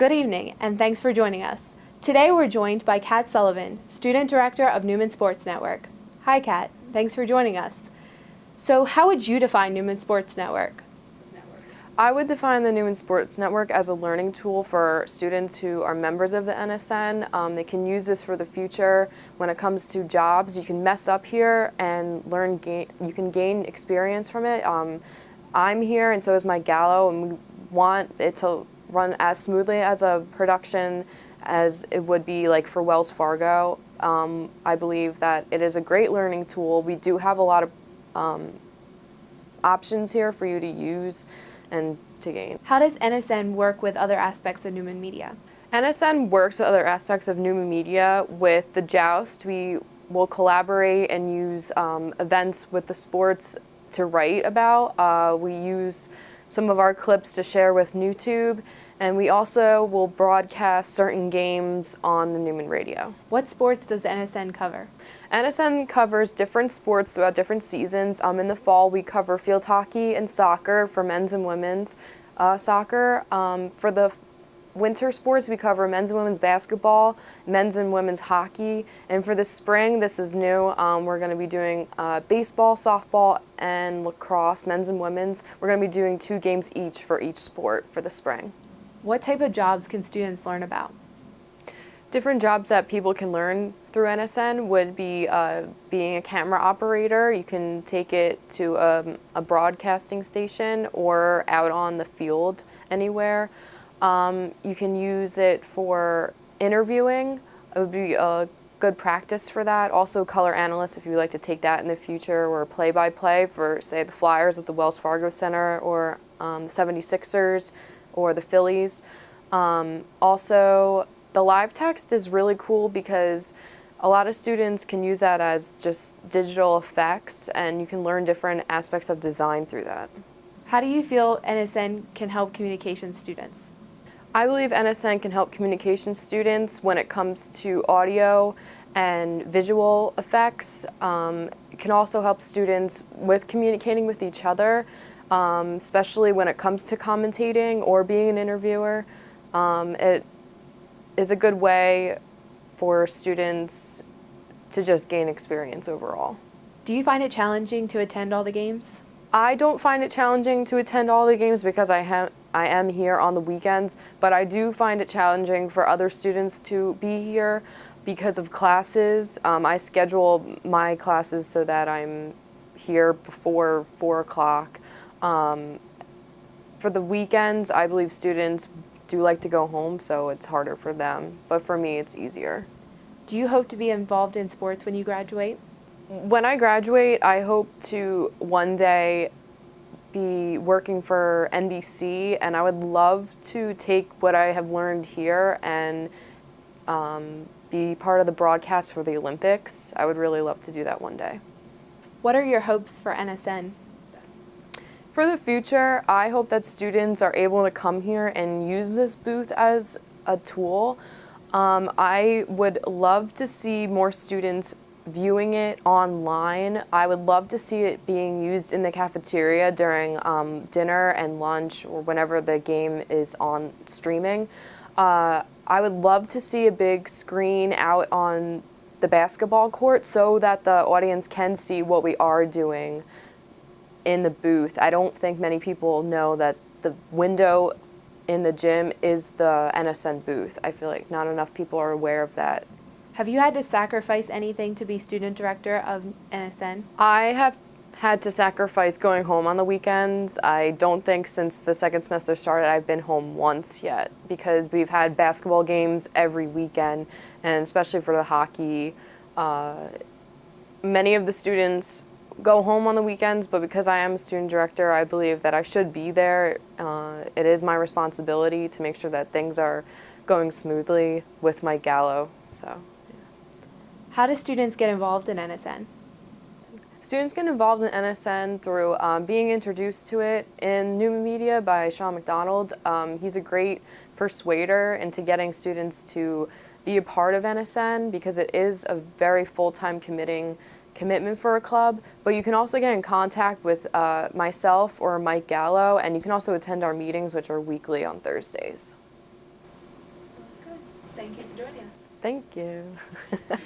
Good evening, and thanks for joining us. Today we're joined by Kat Sullivan, Student Director of Newman Sports Network. Hi Kat, thanks for joining us. So how would you define Newman Sports Network? I would define the Newman Sports Network as a learning tool for students who are members of the NSN. They can use this for the future. When it comes to jobs, you can mess up here and you can gain experience from it. I'm here and so is Mike Gallo, and we want it to run as smoothly as a production as it would be like for Wells Fargo. I believe that it is a great learning tool. We do have a lot of options here for you to use and to gain. How does NSN work with other aspects of Newman Media? NSN works with other aspects of Newman Media. With the Joust, we will collaborate and use events with the sports to write about. We use some of our clips to share with NewTube, and we also will broadcast certain games on the Newman radio. What sports does the NSN cover? NSN covers different sports throughout different seasons. In the fall, we cover field hockey and soccer for men's and women's soccer. For the winter sports, we cover men's and women's basketball, men's and women's hockey. And for the spring, this is new, we're going to be doing baseball, softball, and lacrosse, men's and women's. We're going to be doing 2 games each for each sport for the spring. What type of jobs can students learn about? Different jobs that people can learn through NSN would be being a camera operator. You can take it to a broadcasting station or out on the field anywhere. You can use it for interviewing. It would be a good practice for that. Also color analyst if you would like to take that in the future, or play-by-play for, say, the Flyers at the Wells Fargo Center, or the 76ers or the Phillies. Also, the live text is really cool because a lot of students can use that as just digital effects, and you can learn different aspects of design through that. How do you feel NSN can help communication students? I believe NSN can help communication students when it comes to audio and visual effects. It can also help students with communicating with each other, especially when it comes to commentating or being an interviewer. It is a good way for students to just gain experience overall. Do you find it challenging to attend all the games? I don't find it challenging to attend all the games because I am here on the weekends, but I do find it challenging for other students to be here because of classes. I schedule my classes so that I'm here before 4 o'clock. For the weekends, I believe students do like to go home, so it's harder for them, but for me it's easier. Do you hope to be involved in sports when you graduate? When I graduate, I hope to one day be working for NBC, and I would love to take what I have learned here and be part of the broadcast for the Olympics. I would really love to do that one day. What are your hopes for NSN? For the future, I hope that students are able to come here and use this booth as a tool. I would love to see more students viewing it online. I would love to see it being used in the cafeteria during dinner and lunch, or whenever the game is on streaming. I would love to see a big screen out on the basketball court so that the audience can see what we are doing in the booth. I don't think many people know that the window in the gym is the NSN booth. I feel like not enough people are aware of that. Have you had to sacrifice anything to be student director of NSN? I have had to sacrifice going home on the weekends. I don't think since the second semester started I've been home once yet, because we've had basketball games every weekend, and especially for the hockey, many of the students go home on the weekends, but because I am a student director, I believe that I should be there. It is my responsibility to make sure that things are going smoothly with Mike Gallo. So, yeah. How do students get involved in NSN? Students get involved in NSN through being introduced to it in Newman Media by Sean McDonald. He's a great persuader into getting students to be a part of NSN, because it is a very full-time commitment for a club, but you can also get in contact with myself or Mike Gallo, and you can also attend our meetings, which are weekly on Thursdays. Thank you for joining us. Thank you.